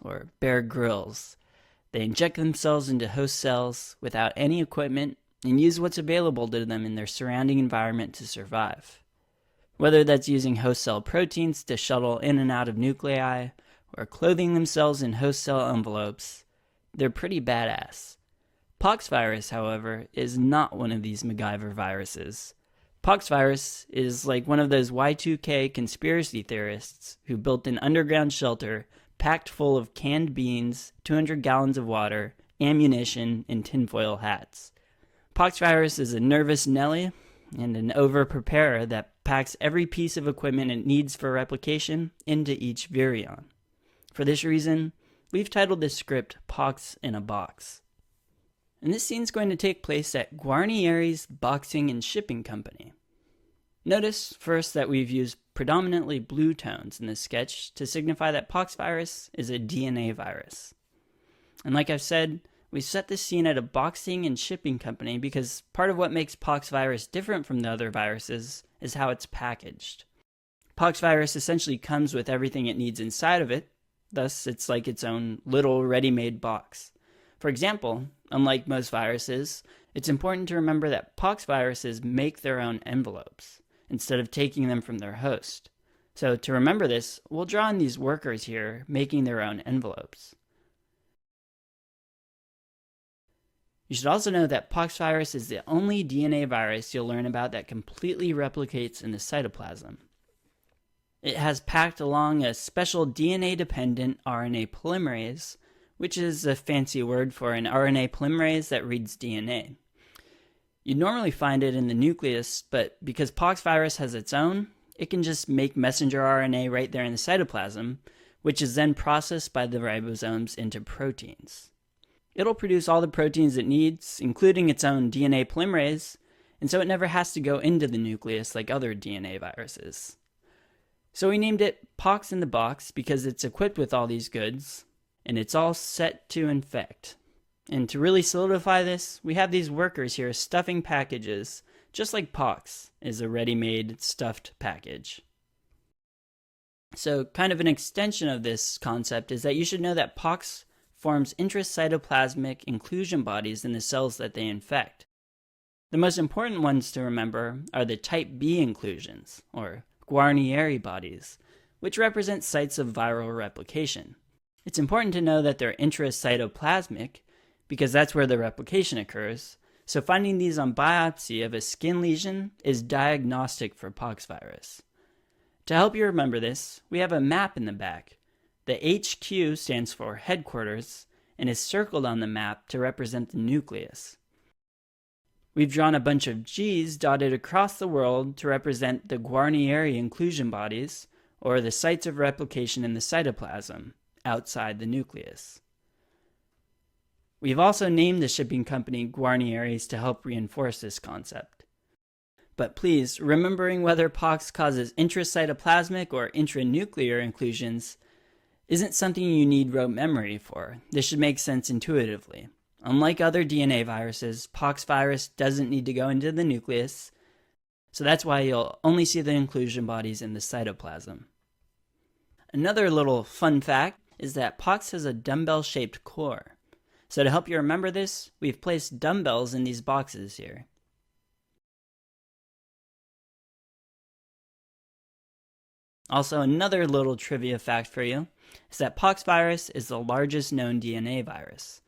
Grylls, or Bear Grylls. They inject themselves into host cells without any equipment and use what's available to them in their surrounding environment to survive. Whether that's using host cell proteins to shuttle in and out of nuclei, or clothing themselves in host cell envelopes, they're pretty badass. Poxvirus, however, is not one of these MacGyver viruses. Poxvirus is like one of those Y2K conspiracy theorists who built an underground shelter packed full of canned beans, 200 gallons of water, ammunition, and tinfoil hats. Poxvirus is a nervous Nelly and an over-preparer that packs every piece of equipment it needs for replication into each virion. For this reason, we've titled this script Pox in a Box. And this scene's going to take place at Guarnieri's Boxing and Shipping Company. Notice first that we've used predominantly blue tones in this sketch to signify that Poxvirus is a DNA virus. And like I've said, we set this scene at a boxing and shipping company because part of what makes Poxvirus different from the other viruses is how it's packaged. Poxvirus essentially comes with everything it needs inside of it, thus it's like its own little ready-made box. For example, unlike most viruses, it's important to remember that poxviruses make their own envelopes instead of taking them from their host. So to remember this, we'll draw in these workers here making their own envelopes. You should also know that poxvirus is the only DNA virus you'll learn about that completely replicates in the cytoplasm. It has packed along a special DNA-dependent RNA polymerase, which is a fancy word for an RNA polymerase that reads DNA. You'd normally find it in the nucleus, but because poxvirus has its own, it can just make messenger RNA right there in the cytoplasm, which is then processed by the ribosomes into proteins. It'll produce all the proteins it needs, including its own DNA polymerase, and so it never has to go into the nucleus like other DNA viruses. So we named it Pox in the Box because it's equipped with all these goods, and it's all set to infect. And to really solidify this, we have these workers here stuffing packages, just like Pox is a ready-made stuffed package. So kind of an extension of this concept is that you should know that Pox forms intracytoplasmic inclusion bodies in the cells that they infect. The most important ones to remember are the type B inclusions, or Guarnieri bodies, which represent sites of viral replication. It's important to know that they're intracytoplasmic because that's where the replication occurs, so finding these on biopsy of a skin lesion is diagnostic for poxvirus. To help you remember this, we have a map in the back. The HQ stands for headquarters and is circled on the map to represent the nucleus. We've drawn a bunch of G's dotted across the world to represent the Guarnieri inclusion bodies, or the sites of replication in the cytoplasm, outside the nucleus. We've also named the shipping company Guarnieris to help reinforce this concept. But please, remembering whether Pox causes intracytoplasmic or intranuclear inclusions isn't something you need rote memory for. This should make sense intuitively. Unlike other DNA viruses, Poxvirus doesn't need to go into the nucleus, so that's why you'll only see the inclusion bodies in the cytoplasm. Another little fun fact is that Pox has a dumbbell-shaped core. So to help you remember this, we've placed dumbbells in these boxes here. Also, another little trivia fact for you is that Poxvirus is the largest known DNA virus.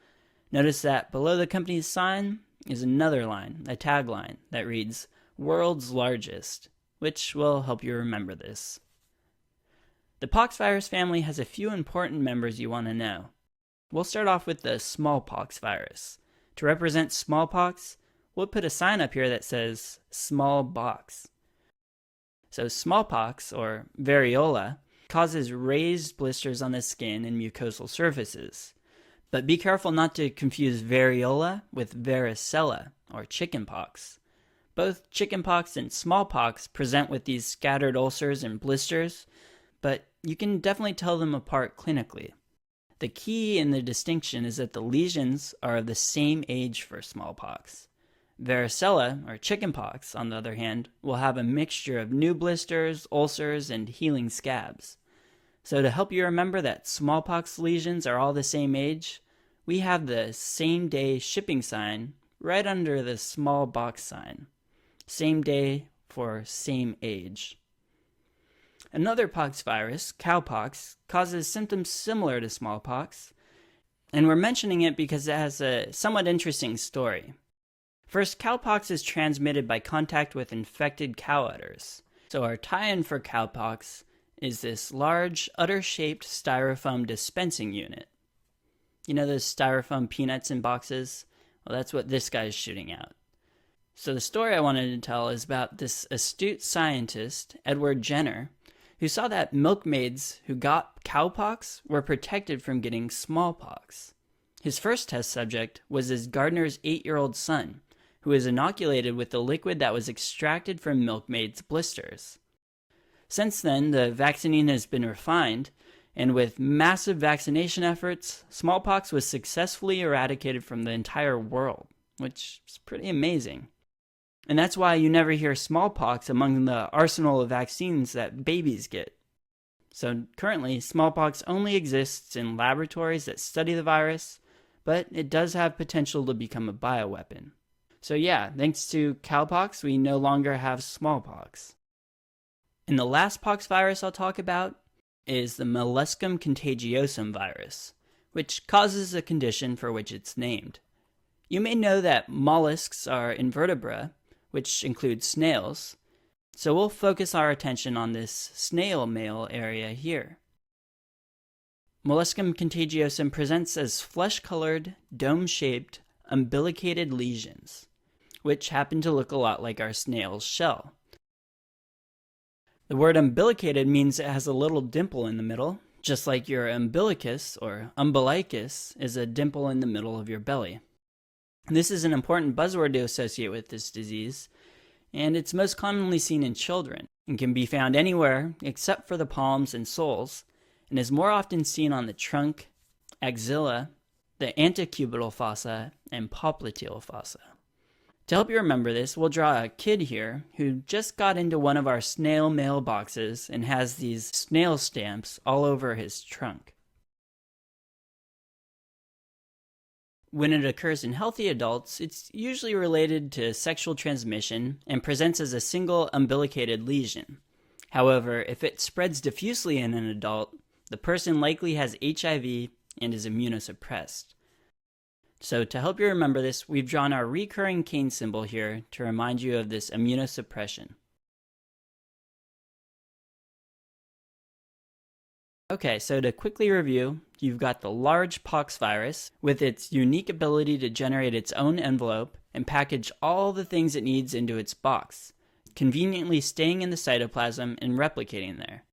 Notice that below the company's sign is another line, a tagline, that reads, "World's Largest," which will help you remember this. The poxvirus family has a few important members you want to know. We'll start off with the smallpox virus. To represent smallpox, we'll put a sign up here that says small box. So smallpox, or variola, causes raised blisters on the skin and mucosal surfaces. But be careful not to confuse variola with varicella, or chickenpox. Both chickenpox and smallpox present with these scattered ulcers and blisters, but you can definitely tell them apart clinically. The key in the distinction is that the lesions are of the same age for smallpox. Varicella, or chickenpox, on the other hand, will have a mixture of new blisters, ulcers, and healing scabs. So to help you remember that smallpox lesions are all the same age, we have the same day shipping sign right under the small box sign. Same day for same age. Another pox virus, cowpox, causes symptoms similar to smallpox, and we're mentioning it because it has a somewhat interesting story. First, cowpox is transmitted by contact with infected cow udders. So our tie-in for cowpox is this large, udder-shaped styrofoam dispensing unit. You know those styrofoam peanuts in boxes? Well, that's what this guy's shooting out. So the story I wanted to tell is about this astute scientist, Edward Jenner, who saw that milkmaids who got cowpox were protected from getting smallpox. His first test subject was his gardener's 8-year-old son, who was inoculated with the liquid that was extracted from milkmaids' blisters. Since then, the vaccine has been refined, and with massive vaccination efforts, smallpox was successfully eradicated from the entire world, which is pretty amazing. And that's why you never hear smallpox among the arsenal of vaccines that babies get. So currently, smallpox only exists in laboratories that study the virus, but it does have potential to become a bioweapon. So yeah, thanks to cowpox, we no longer have smallpox. And the last pox virus I'll talk about is the molluscum contagiosum virus, which causes a condition for which it's named. You may know that mollusks are invertebrate, which includes snails, so we'll focus our attention on this snail mail area here. Molluscum contagiosum presents as flesh-colored, dome-shaped, umbilicated lesions, which happen to look a lot like our snail's shell. The word umbilicated means it has a little dimple in the middle, just like your umbilicus or umbilicus is a dimple in the middle of your belly. This is an important buzzword to associate with this disease, and it's most commonly seen in children and can be found anywhere except for the palms and soles, and is more often seen on the trunk, axilla, the antecubital fossa, and popliteal fossa. To help you remember this, we'll draw a kid here who just got into one of our snail mail boxes and has these snail stamps all over his trunk. When it occurs in healthy adults, it's usually related to sexual transmission and presents as a single umbilicated lesion. However, if it spreads diffusely in an adult, the person likely has HIV and is immunosuppressed. So to help you remember this, we've drawn our recurring cane symbol here to remind you of this immunosuppression. Okay, so to quickly review, you've got the large pox virus with its unique ability to generate its own envelope and package all the things it needs into its box, conveniently staying in the cytoplasm and replicating there.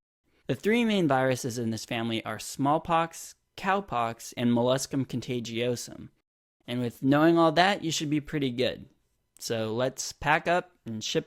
The three main viruses in this family are smallpox, cowpox, and molluscum contagiosum. And with knowing all that, you should be pretty good. So let's pack up and ship